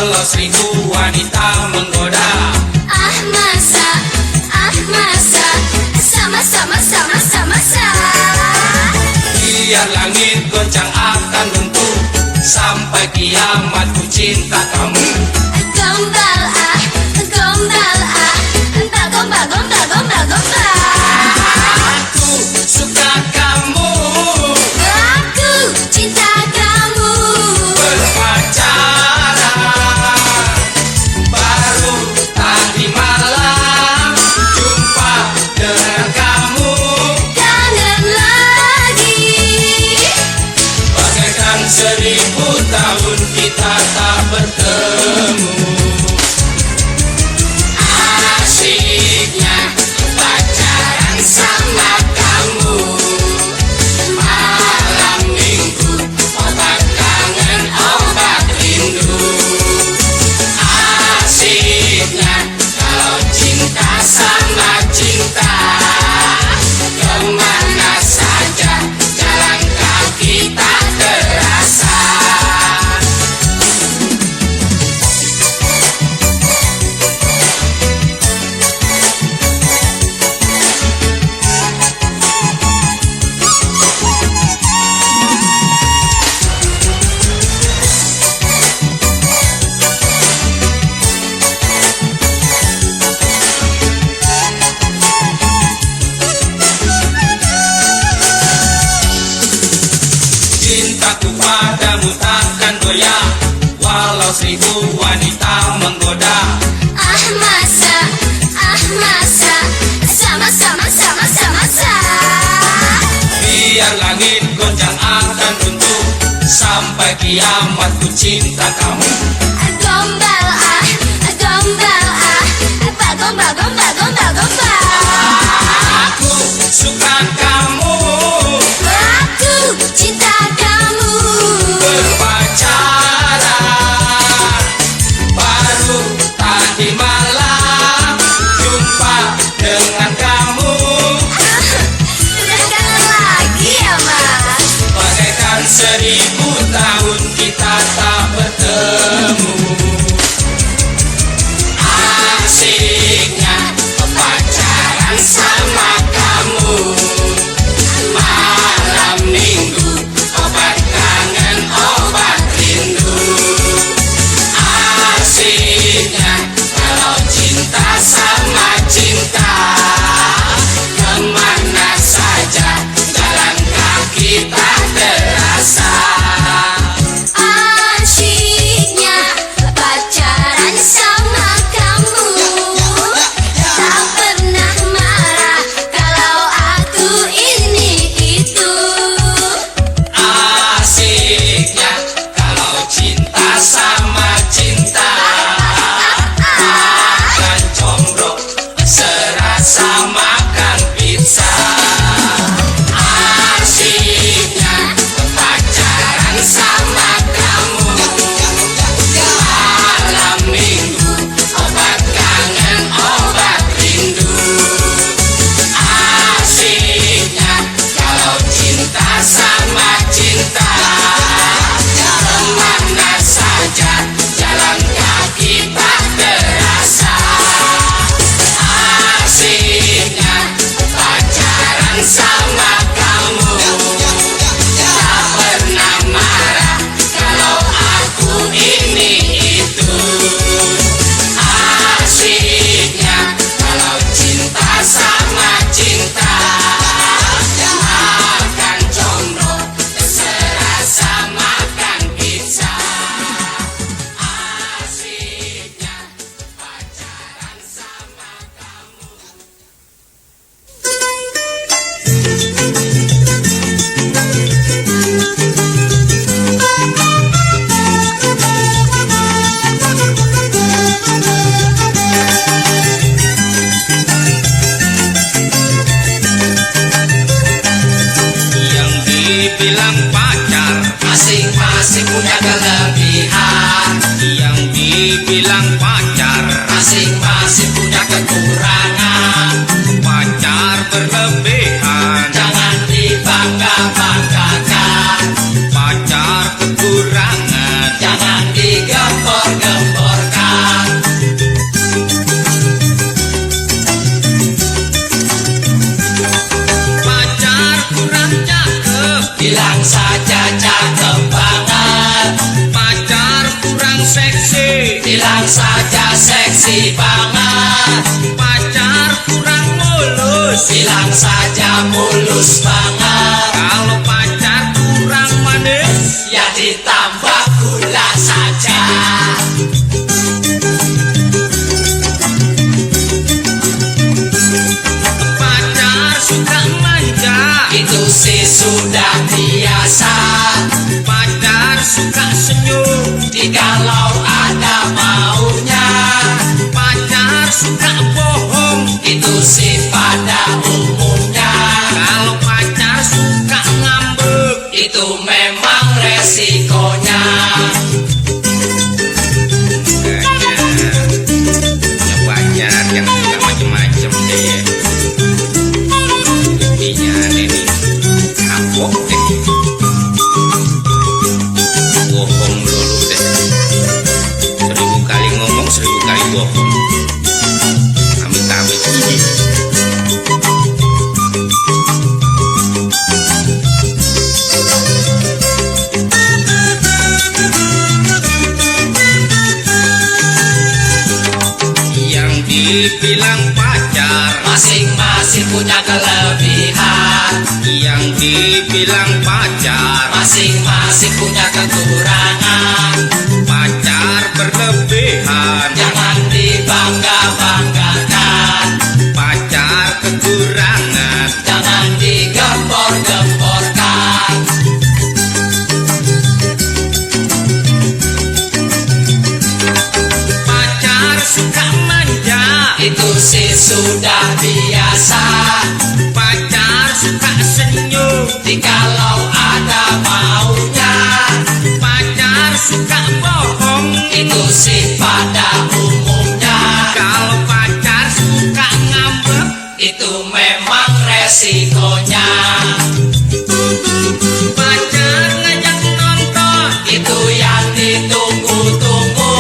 Walau seribu wanita menggoda, masa, sama-sama. biar langit goncang akan runtuh, sampai kiamat ku cinta kamu. Gombal, Aku suka kamu, aku cinta kamu. berpacaran baru tadi malam, jumpa dengan kamu. Kangen lagi. Bagaikan 1000 tahun kita tak bertemu. Asiknya pacaran sama kamu, malam minggu obat kangen obat rindu. Asiknya kalau cinta sama cinta, kemana saja jalan kaki tak terasa. Cintaku padamu takkan goyah, walau 1000 wanita menggoda. Masa, sama-sama. Biar langit goncang akan runtuh, sampai kiamat ku cinta kamu. Gombal, Aku suka kamu, aku cinta kamu. berpacaran baru tadi malam, jumpa dengan kamu. Udah kangen lagi ya, Mas? Bagaikan 1000 tahun kita tak bertemu. Asiknya pacaran sama kamu, malam minggu obat kangen obat rindu. Asiknya kalau cinta sama cinta, kemana saja jalan kaki tak terasa. Asyiknya pacaran sama kamu, tak pernah marah kalau aku ini itu. Asiknya kalau cinta sama cinta, makan combro serasa makan pizza. Asiknya pacaran sama kamu, malam minggu obat kangen obat rindu. Asiknya kalau cinta sama cinta, kemana saja jalan kaki tak terasa. Asiknya pacaran sama kamu, tak pernah marah kalau aku ini itu. Asiknya kalau cinta sama cinta, makan combro serasa makan pizza. Asiknya pacaran sama kamu. Yang dibilang pacar, masing-masing punya kelebihan. Yang dibilang pacar, masing-masing punya kekurangan. Pacar berlebihan, jangan dibangga-banggakan. Pacar kekurangan, jangan digempor-gempor. bilang saja seksi banget. Pacar kurang mulus, Bilang saja mulus banget. kalau pacar kurang manis, Ya ditambah gula saja. pacar suka manja, Itu sih sudah biasa. pacar suka senyum, Jikalau ada maunya, pacar suka bohong, itu sih pada umumnya. kalau pacar suka ngambek, Itu memang resikonya. punya pacar yang suka macem-macem deh ya. Intinya aneh nih, kapok deh, bohong dulu deh, 1000 kali ngomong 1000 kali bohong, amit-amit. Yang dibilang pacar, Masing-masing punya kelebihan, yang dibilang pacar, masing-masing punya kekurangan. pacar berlebihan, Jangan dibangga-banggakan, pacar kekurangan, jangan digempor-gemporkan. pacar suka manja, Itu sih sudah biasa. pacar suka senyum, Jikalau ada maunya, pacar suka bohong, itu sih pada umumnya. kalau pacar suka ngambek, Itu memang resikonya. pacar ngajak nonton, Itu yang ditunggu-tunggu.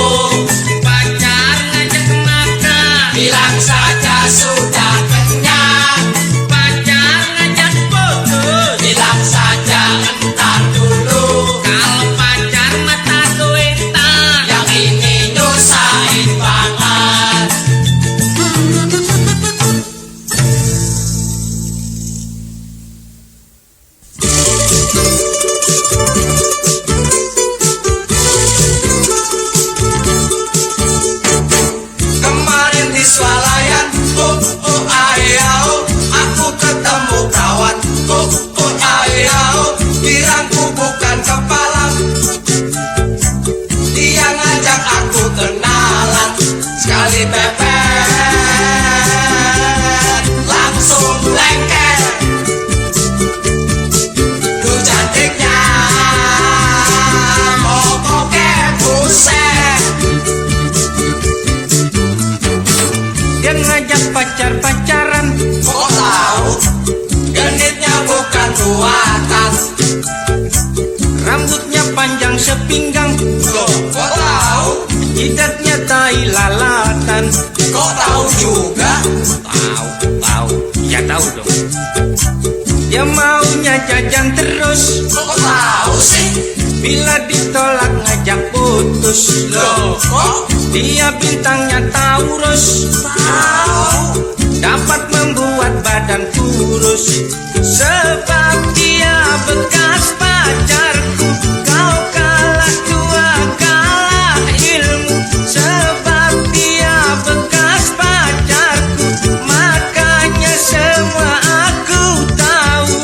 pacar ngajak makan, Bilang saja sudah kenyang. pacar ngajak putus, Bilang saja entar dulu. kalau pacar mata duitan, Yang ini nyusahin banget. Kemarin di swalayan, ayau, aku ketemu kawan, ayau, kirangku bukan kepala. Dia ngajak aku kenalan, sekali pepet, langsung lengket. Duh cantiknya, pokoknya buset. dia ngajak pacar-pacaran, Kok tahu? Genitnya bukan buatan. rambutnya panjang sepinggang, Loh, kok tahu? jidatnya tai lalatan. Kok tahu juga? Tahu, ya tahu dong. Dia maunya jajan terus, Kok tahu sih? bila ditolak ngajak putus. Loh, kok Dia bintangnya Taurus, tahu? dapat membuat badan kurus. Sebab dia bekas pacarku, kau kalah tua kalah ilmu. Sebab dia bekas pacarku, makanya semua aku tahu.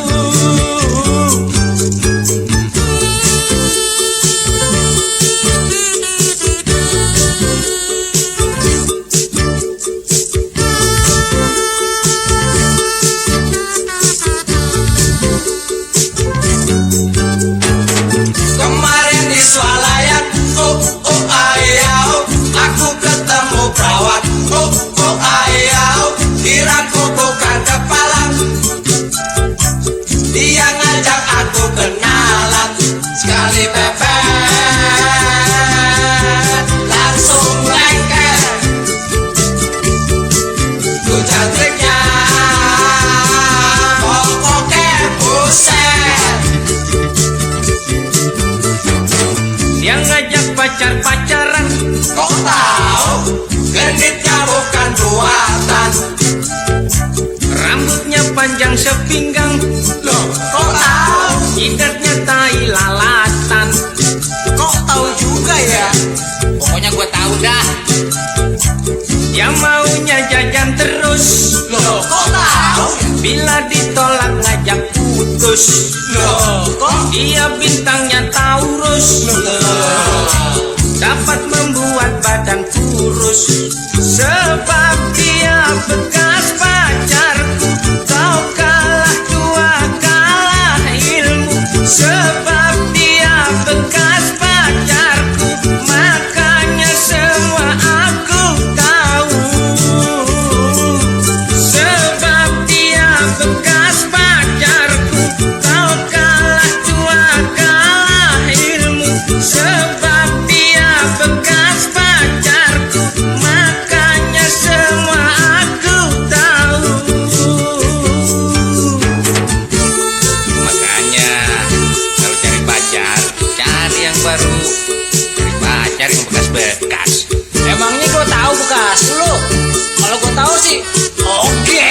terus. Loh, kok tahu? Bila ditolak ngajak putus. Loh, kok? Dia bintangnya Taurus. Dapat membuat badan kurus. Sebab dia bekas pacarku. Kau kalah dua, kalah ilmu. Sebab dia bekas pacarku. Makanya semua aku tahu. Sebab dia bekas pacarku. Kau kalah dua, kalah ilmu. Sebab dia bekas pacarku. Makanya semua aku tahu. Makanya kalau cari pacar, cari yang baru. Cari pacar yang bekas-bekas. Emangnya gue tahu bekas lu? Kalau gue tahu sih, oke.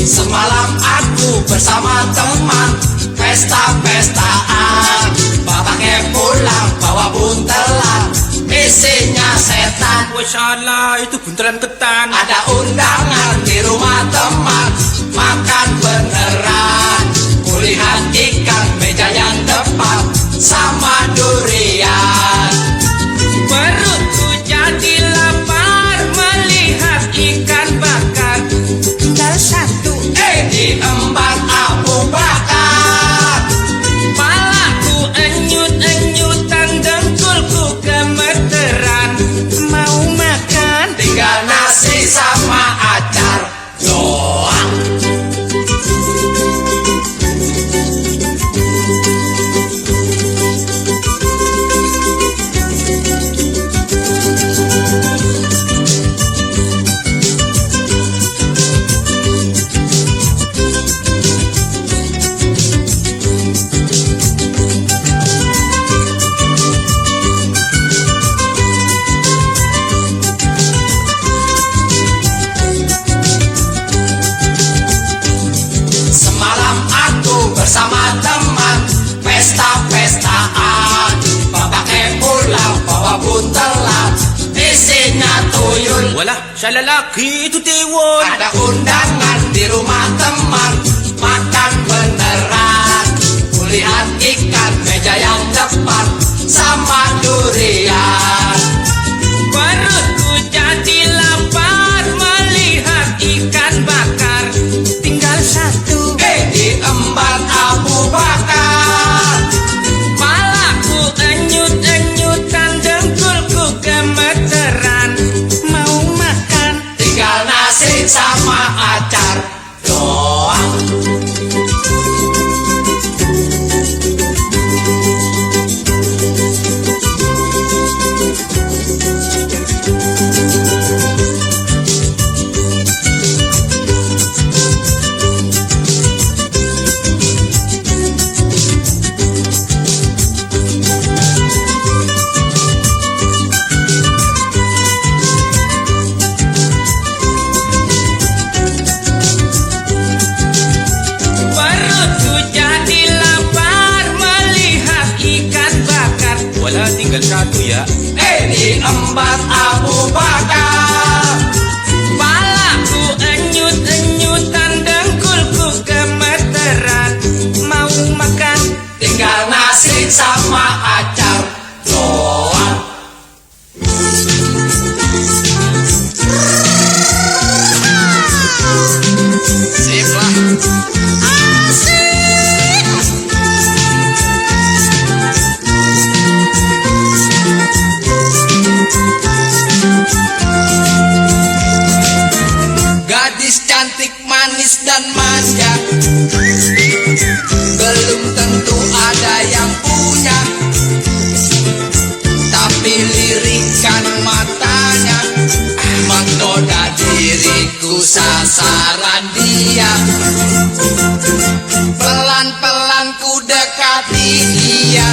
Semalam aku bersama teman pesta-pestaan. Bapaknya pulang bawa buntelan, isinya setan. Wah salah, itu buntelan ketan. Ada undangan di rumah teman, makan beneran. Kulihat ikan meja yang depan sama durian. Perutku jadi lapar melihat ikan bakar. Tinggal satu. Diembat Abu Bakar. Palaku enyut-enyutan, dengkulku gemeteran. Mau makan? Tinggal nasi sama acar doang. Semalam aku bersama teman pesta-pestaan. Bapaknya pulang bawa buntelan, isinya tuyul. Walah, sa lalaki itu tiwon. Ada undangan di rumah teman, makan beneran. Kulihat ikan meja yang depan sama durian. Perutku jadi lapar melihat ikan bakar. Tinggal satu. Diembat Abu Bakar. Palaku enyut-enyutan, dengkulku gemeteran. Mau makan? Tinggal nasi sama acar doang. Perutku jadi lapar melihat ikan bakar. Walah, tinggal satu ya. Diembat Abu Bakar. Palaku enyut-enyutan, dengkulku gemeteran. Mau makan? Tinggal nasi sama acar doang. Sip lah. Gadis cantik, manis dan manja, belum tentu ada yang punya. ku dekati dia.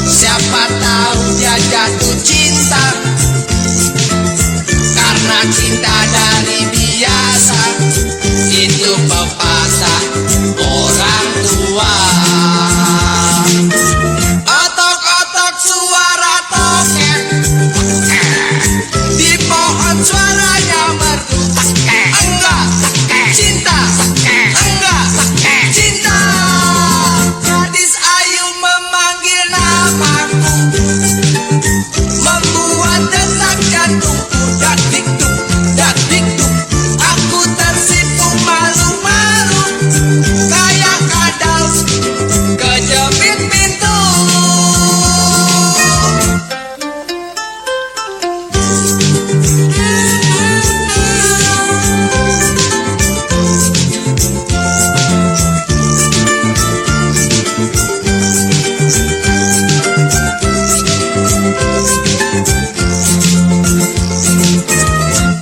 Siapa tahu dia jatuh cinta, karena cinta dari biasa. Itu pepatah orang tua. Otok-otok suara toket, di pohon suaranya merdu. Enggak cinta, enggak cinta. Gadis ayu memanggil namaku, membuat detak jantungku dak dikduk, dak dikduk. Aku tersipu malu-malu, kayak kadal kejepit pintu.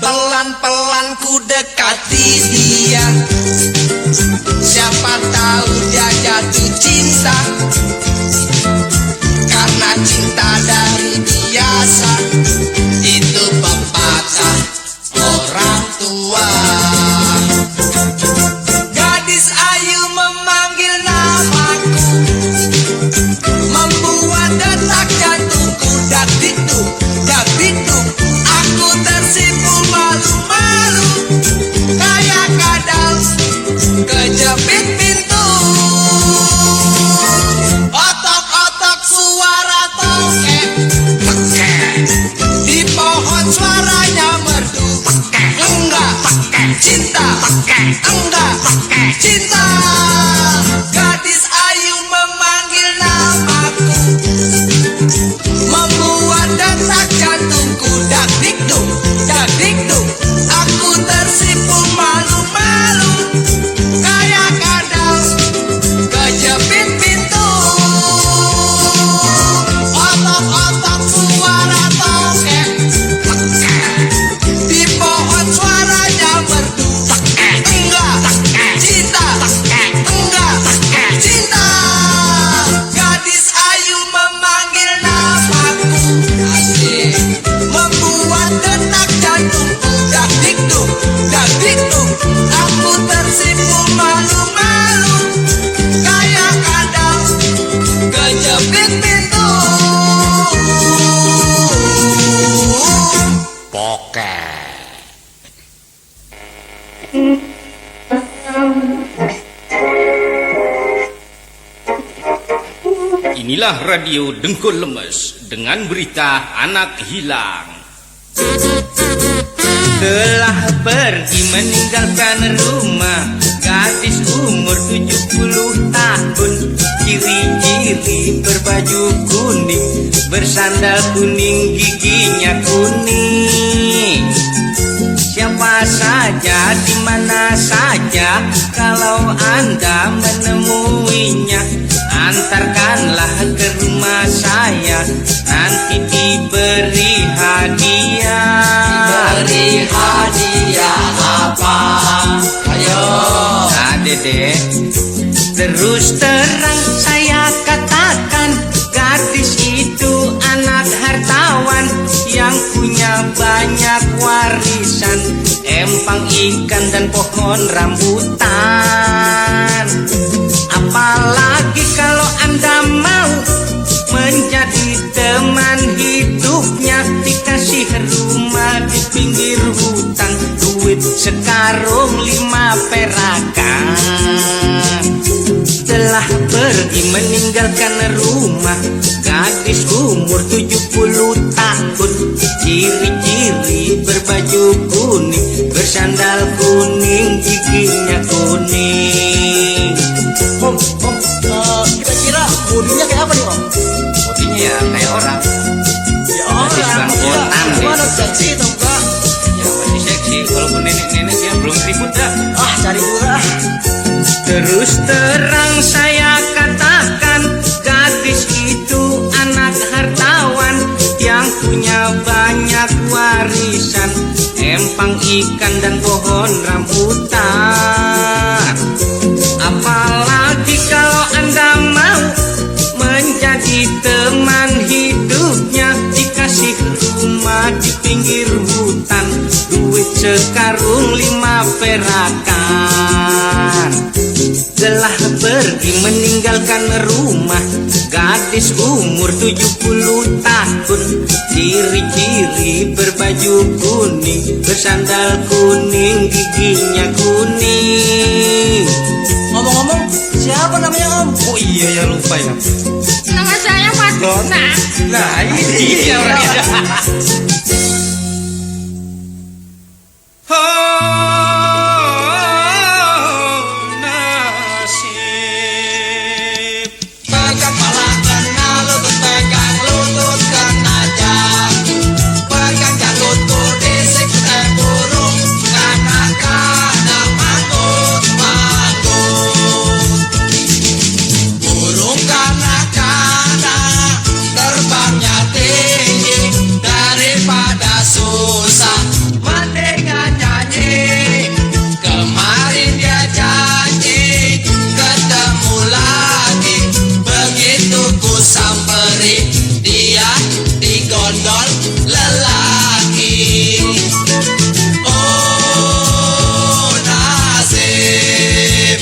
Pelan-pelan ku dekati dia. Siapa tahu dia jatuh cinta, karena cinta dari biasa. Itu pepatah orang tua. Gadis ayu memanggil namaku, membuat detak jantungku dak dikduk, dak dikduk. Aku tersipu malu-malu, kayak kadal kejepit pintu. Otok-otok suara toket, di pohon suaranya merdu. Enggak cinta, enggak cinta. Gadis ayu memanggil namaku, membuat detak jantungku dak dikduk, dak dikduk. Aku tersipu malu-malu, kayak kadal kejepit pintu. Otok-otok suara toket, di pohon suaranya merdu. Enggak cinta, enggak cinta. Gadis ayu memanggil namaku, asik, membuat detak jantungku dak dikduk, dak dikduk. Aku tersipu malu-malu, kayak kadal kejepit pintu. Poket. Inilah radio Dengkul Lemes dengan berita anak hilang. Telah pergi meninggalkan rumah gadis umur 70 tahun. Ciri-ciri berbaju kuning, bersandal kuning, giginya kuning. Siapa saja, di mana saja, kalau Anda menemuinya, antarkanlah ke rumah saya, nanti diberi hadiah. Beri hadiah apa? Ayo. Nah, Dede, terus terang saya katakan, gadis itu anak hartawan yang punya banyak warisan, empang ikan dan pohon rambutan. Apalagi kalau Anda mau menjadi teman hidupnya, dikasih rumah di pinggir hutan, duit sekarung 5 perakan. Telah pergi meninggalkan rumah gadis umur 70 tahun. Ciri-ciri berbaju kuning, bersandal kuning, giginya kuning. Om, kira-kira bodinya kayak apa nih, Om? Bodinya ya kayak orang. Ya Gadis bangkotan deh. Gimana seksi itu, Kak? Ya masih seksi, walaupun nenek-nenek ya belum ribut dah. Ah, cari murah. Terus terang saya katakan, gadis itu anak hartawan yang punya banyak warisan, empang ikan dan pohon rambutan. Apalagi kalau sekarung 5 perakan. Telah pergi meninggalkan rumah, gadis umur 70 tahun. Ciri-ciri berbaju kuning, bersandal kuning, giginya kuning. Ngomong-ngomong, siapa namanya Om? Oh iya ya, lupa ya. Nama saya Madonna. Nah ini dia orangnya. Pegang pala kena lutut, pegang lutut kena jagung. Pegang jangkutku disikut burung, kanak-kanak manggut-manggut. Burung kanak-kanak terbangnya tinggi, daripada susah mendingan nyanyi. Kemarin dia janji ketemu lagi, begitu ku samperin dia digondol lelaki. Oh nasib.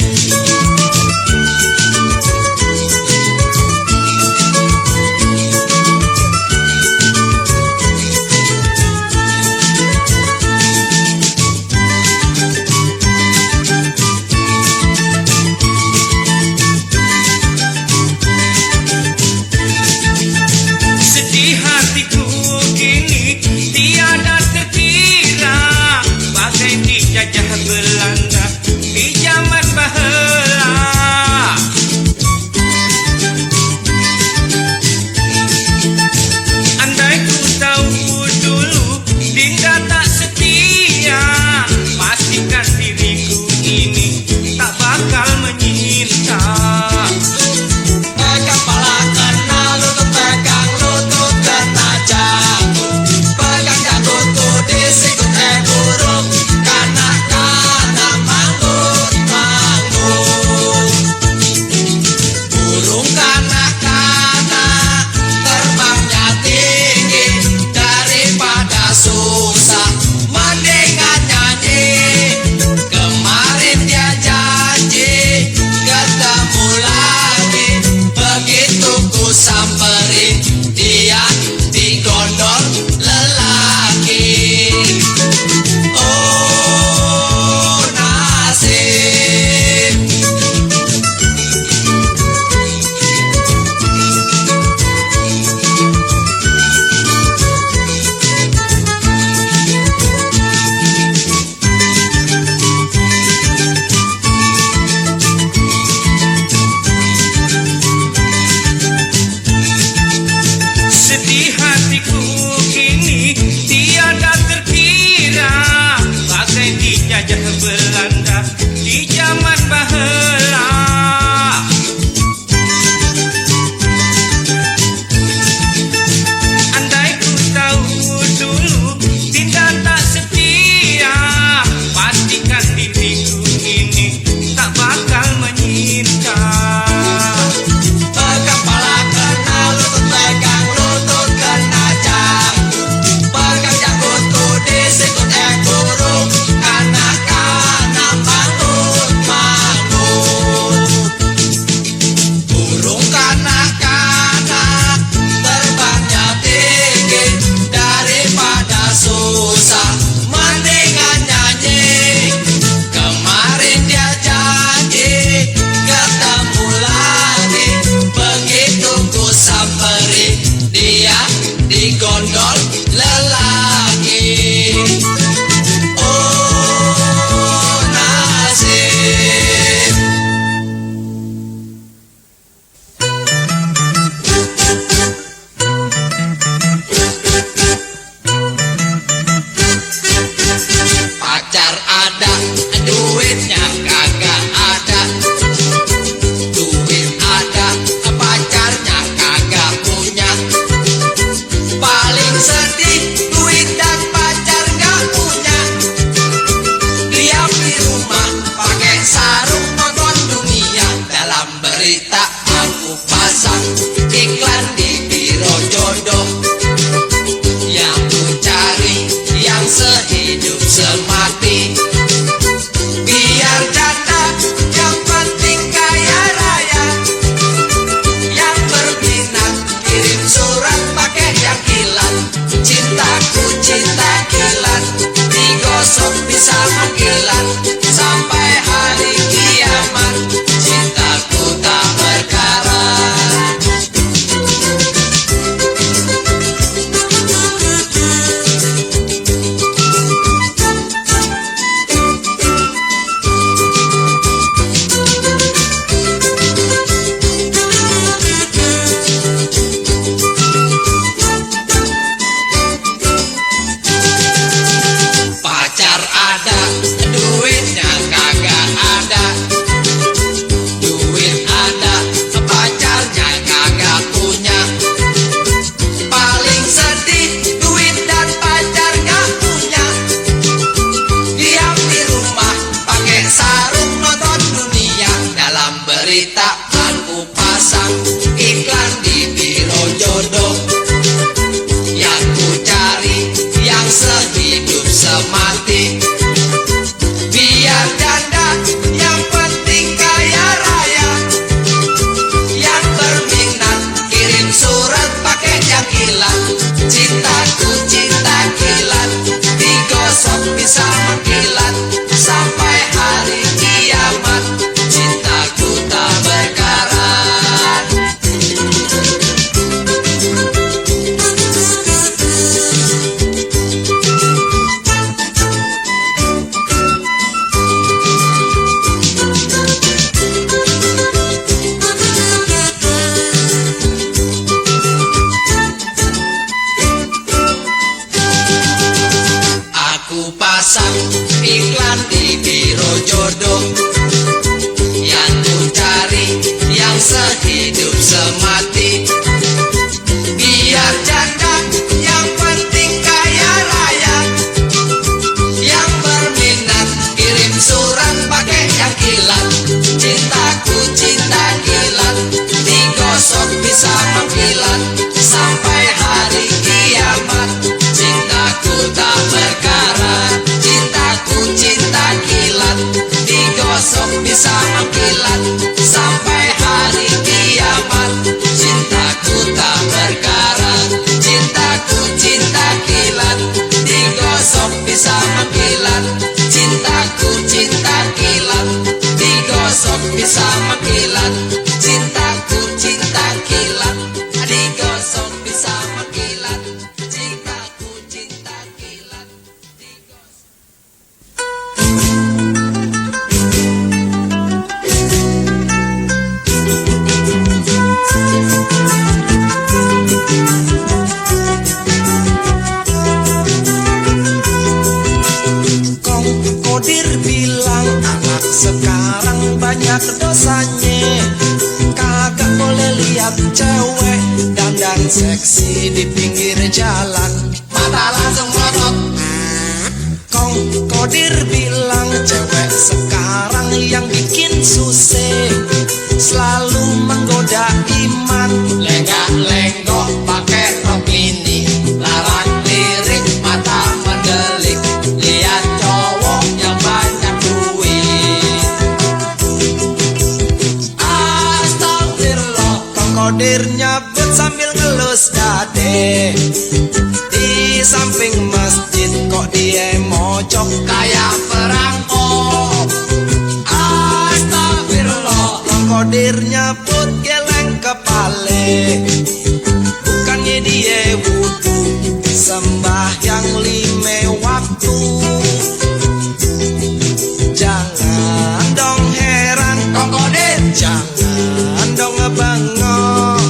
Sedih hatiku kini tiada terkira, bagai dijajah Belanda di zaman bahela. Andai ku tahu dulu Dinda tak setia, pastikan diriku ini tak bakal menyinta. Pegang pala kena lutut, pegang lutut kena jagung. Pegang jangkutku disikut burung, kanak-kanak manggut-manggut. Burung kanak-kanak terbangnya tinggi, daripada susah mendingan nyanyi. Kemarin dia janji ketemu lagi, begitu ku samperin dia digondol lelaki. Oh nasib. Sedih hatiku kini tiada terkira, bagai dijajah Belanda di zaman bahela. Andai ku tahu dulu Dinda tak setia, pastikan diriku ini tak bakal menyinta. Pegang pala kena lutut, pegang lutut kena jagung. Pegang jangkutku disikut burung, kanak-kanak manggut-manggut. Burung kanak-kanak terbangnya tinggi, daripada susah mendingan nyanyi. Kemarin dia janji ketemu lagi, begitu ku samperin dia digondol lelaki. Oh nasib. Pacar ada, duitnya kagak ada. Duit ada, pacarnya kagak punya. Paling sedih duit dan pacar gak punya. Dia beli rumah pakai sarung nonton dunia. Dalam berita aku pasang iklan di biro jodoh. Yang ku cari yang sehidup semati. hidup semati. Biar janda yang penting kaya raya. Yang berminat kirim surat pakai yang kilat. Cintaku cinta kilat, digosok bisa mengkilat sampai hari kiamat. Cintaku tak berkarat, cintaku cinta kilat, digosok bisa mengkilat sampai hari kiamat. Cintaku tak berkarat, cintaku cinta kilat, digosok bisa mengkilat. Cintaku cinta kilat, digosok bisa mengkilat. Cintaku cinta kilat, digosok bisa mengkilat. Cintaku cinta kilat, digosok. Kong Kodir bilang anak sekarang banyak dosanya. Kagak boleh lihat cewek dandan seksi di pinggir jalan, Mata langsung melotot. Kong Kodir bilang cewek sekarang yang bikin susah selalu menggoda iman. Lenggak-lenggok pakai rok mini, larang lirik mata mendelik, lihat cowok yang banyak duit. Astagfirullah. Kong Kodir nyabut sambil ngelus dade. Di samping masjid kok dia mojok Kayak perangkok. Astagfirullah. Kong Kodir nyabut geleng kepale. Bukannya dia wudu, sembahyang 5 waktu. Jangan dong heran, Kong Kodir. jangan dong bengong.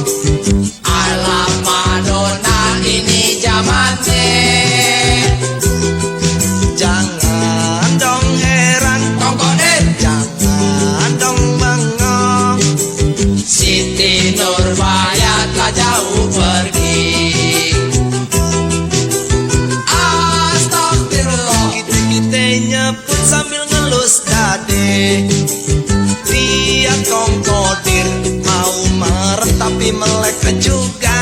Alah Madonna ini zamannya. Jangan dong heran, Kong Kodir. jangan dong bengong. Siti Nurbaya telah jauh pergi. Astagfirullah. Kita nyebut sambil ngelus dade. Lihat Kong Kodir mau marah tapi melek juga.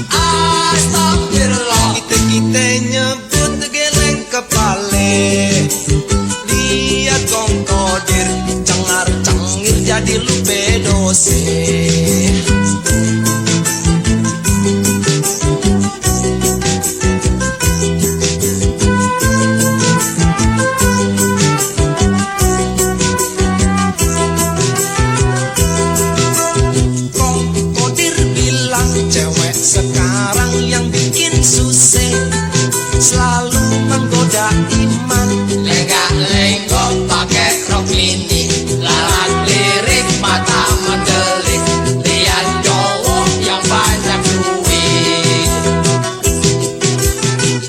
Astagfirullah. Kita nyebut geleng kepale. Lihat Kong Kodir cengar cengir jadi lupa dosa. Kong Kodir bilang cewek sekarang yang bikin susah selalu menggoda iman. Lenggak-lenggok pakai rok mini, larang lirik mata mendelik, lihat cowok yang banyak duit.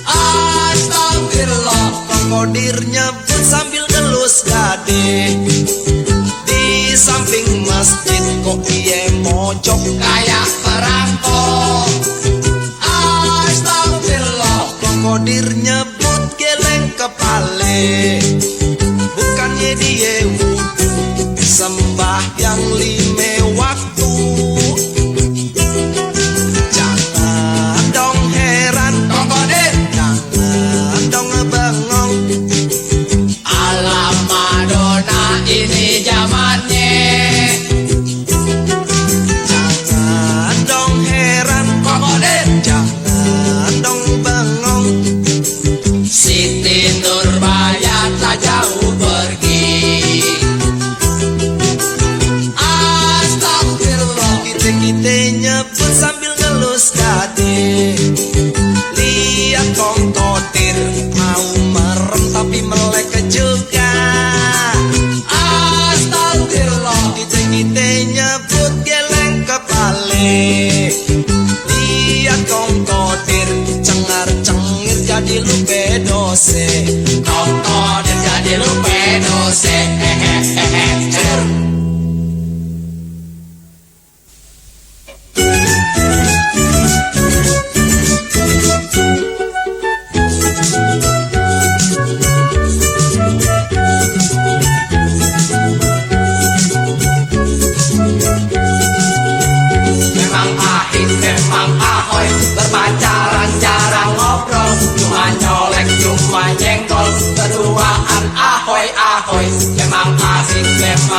Astagfirullah. Kong Kodir nyebut sambil ngelus dade. Di samping masjid kok dia mojok Kayak perangkok. Astagfirullah. Kong Kodir nyebut geleng kepale. Bukannya dia wudu, sembahyang 5 waktu. Jangan dong heran, Kong Kodir. jangan dong bengong. Alah Madonna ini zamannya. Jangan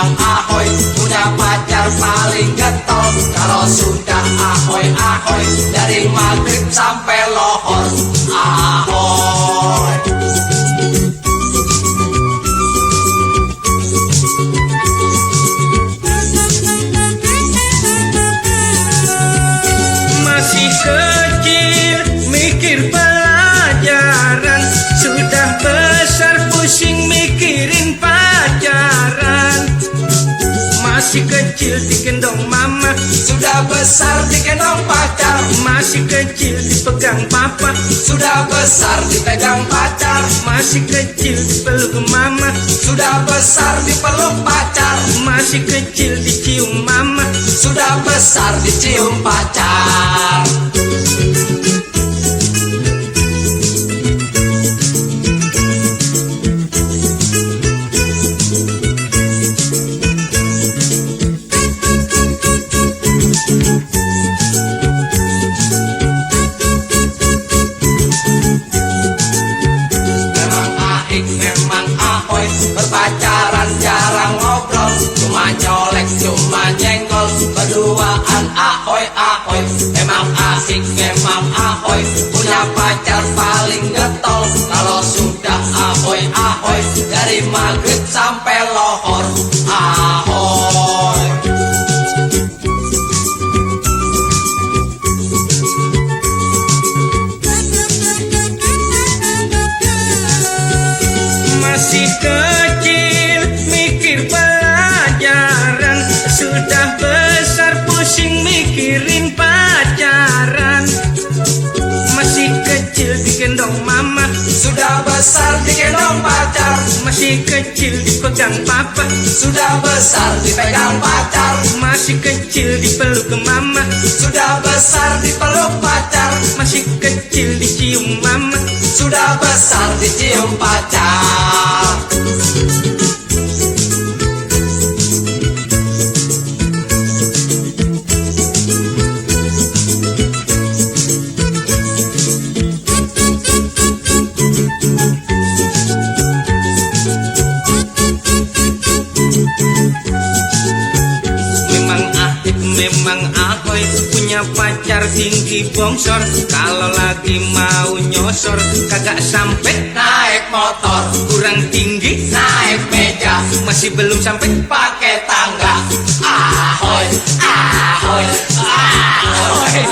memang ahoy, punya pacar paling getol. Kalau sudah ahoy ahoy, dari maghrib sampai lohor. Ahoy. Masih kecil mikir pelajaran, sudah besar pusing mikirin pacaran. Masih kecil digendong mama, Sudah besar digendong pacar, masih kecil dipegang papa, sudah besar dipegang pacar, masih kecil dipeluk mama, sudah besar dipeluk pacar, masih kecil dicium mama. sudah besar dicium pacar. Memang ahik, memang ahoy, berpacaran jarang ngobrol, cuma nyolek, cuma nyenggol, berduaan ahoy ahoy. Memang asik, memang ahoy, punya pacar paling getol. Kalau sudah ahoy ahoy, dari maghrib sampai lohor. Ahoy. Masih kecil mikir pelajaran, sudah besar pusing mikirin pacaran. Masih kecil digendong mama, Sudah besar digendong pacar, masih kecil dipegang papa, sudah besar dipegang pacar, masih kecil dipeluk mama, sudah besar dipeluk pacar, masih kecil dicium mama. sudah besar dicium pacar. Memang ahik, memang ahoy, punya pacar tinggi bongsor. Kalau lagi mau nyosor kagak sampai, Naik motor, kurang tinggi, naik meja, masih belum sampai. pakai tangga. Ahoy, ahoy, ahoy,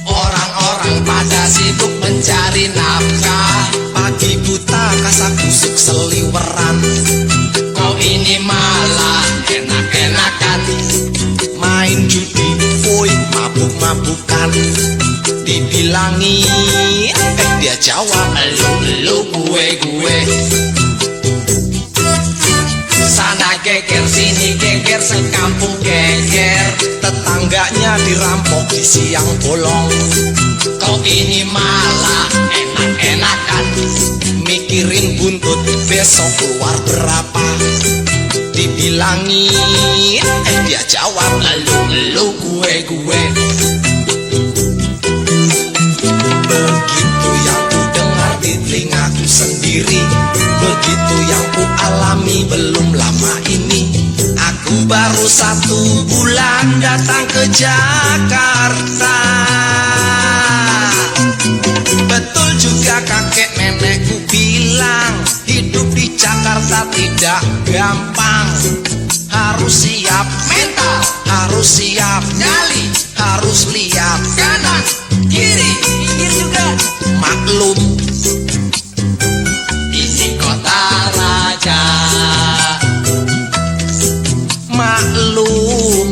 Orang-orang pada sibuk mencari nafkah, Pagi buta kasak kusuk seliweran, kau ini malah enak-enakan. main judi, woi mabuk-mabukan. Dibilangi, dia jawab, Elu gue. Sana geger, sini geger, sekampung geger. tetangganya dirampok di siang bolong. Kau ini malah enak-enakan. Mikirin buntut besok keluar berapa. Dibilangi, dia jawab, Elu gue. begitu yang ku dengar di telingaku sendiri, begitu yang ku alami belum lama ini. Aku baru 1 bulan datang ke Jakarta. Betul juga kakek nenekku bilang, hidup di Jakarta tidak gampang. Harus siap Mental, harus siap nyali, harus lihat kanan, kiri, pinggir juga. maklum. Ini kota raja. Maklum,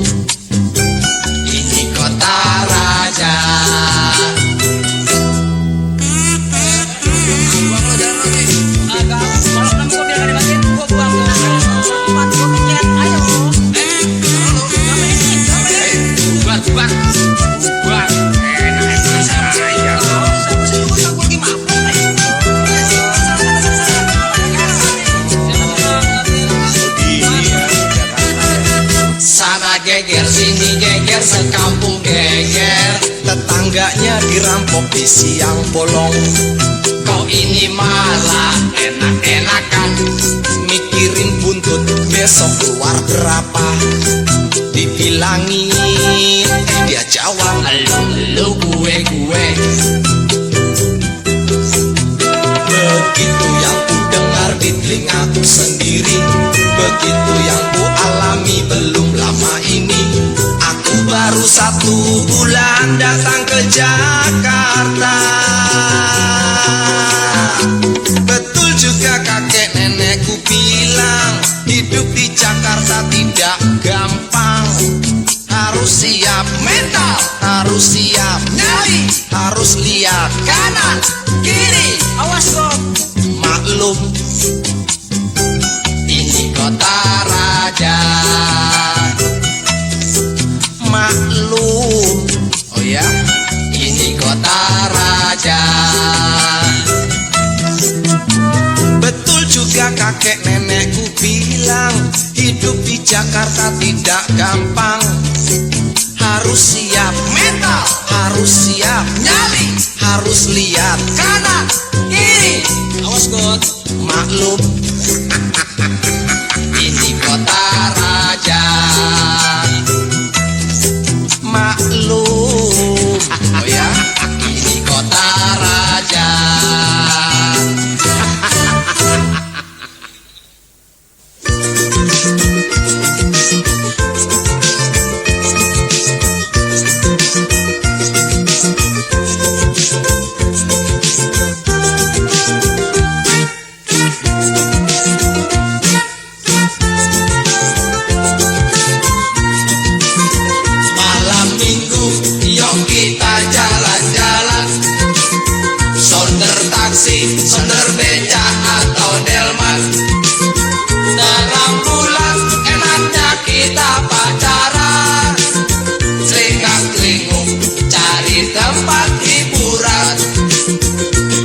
Ini kota raja. Agak, kalau kamu kok biar ada bagian, gua buang. bubar. Bubar. Enak aja. Sana geger, sini geger, sekampung geger. Tetangganya dirampok di siang bolong. Kau ini malah enak-enakan, Mikirin buntut besok keluar berapa. Dibilangin dia jawab, lu gue. begitu yang ku dengar di telingaku sendiri, begitu yang ku alami belum lama ini. Aku baru 1 bulan datang ke Jakarta. Betul juga kakek nenekku bilang, hidup di Jakarta tidak gampang. Harus siap mental, harus siap nyali, harus lihat kanan kiri. Awas kok. Maklum, Ini kota raja, maklum. Oh ya, ini kota raja. betul juga kakek nenekku bilang, hidup di Jakarta tidak gampang. Harus siap mental, harus siap nyali, harus lihat kanan kiri. Awas kok. Maklum, Ini kota raja, maklum. Oh ya, ini kota raja. Malam minggu, yuk kita jalan-jalan. Sonder taksi, sonder beca atau delman. Terang bulan, enaknya kita pacaran. Selingkang-selingkuh, cari tempat hiburan.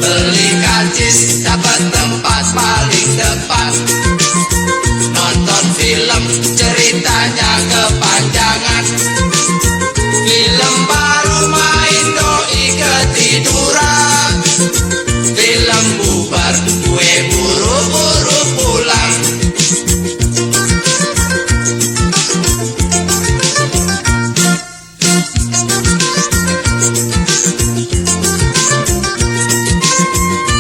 Beli karcis, dapat tempat paling depan. Nonton film, ceritanya kepanjangan. Film baru main, doi ketiduran. Film bubar, gue buru-buru pulang.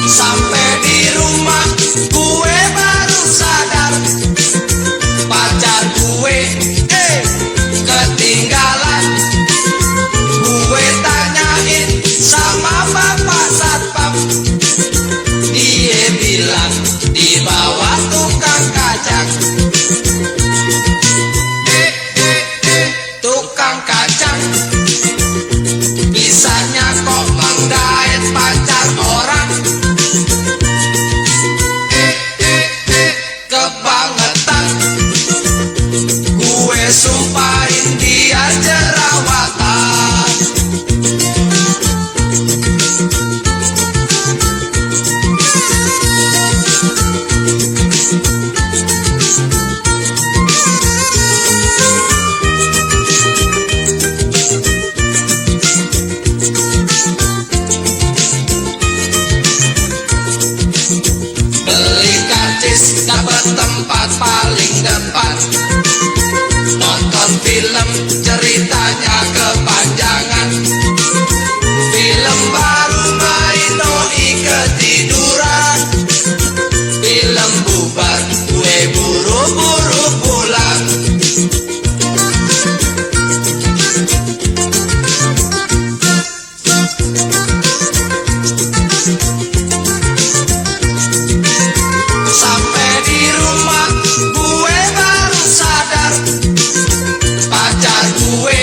Sampai di rumah, gue baru sadar. Pacar gue, ketinggalan. Gue tanyain sama bapak satpam. Dia bilang di bawah tukang kacang. Tukang kacang, bisanya kok menggaet pacar orang. Kebangetan, gue sumpahin dia jerawatan. Beli karcis, dapat tempat paling depan. Nonton film, ceritanya kepanjangan. Film baru main, doi ketiduran. Film bubar, gue buru-buru pulang. Sampai di rumah, gue baru sadar. Pacar gue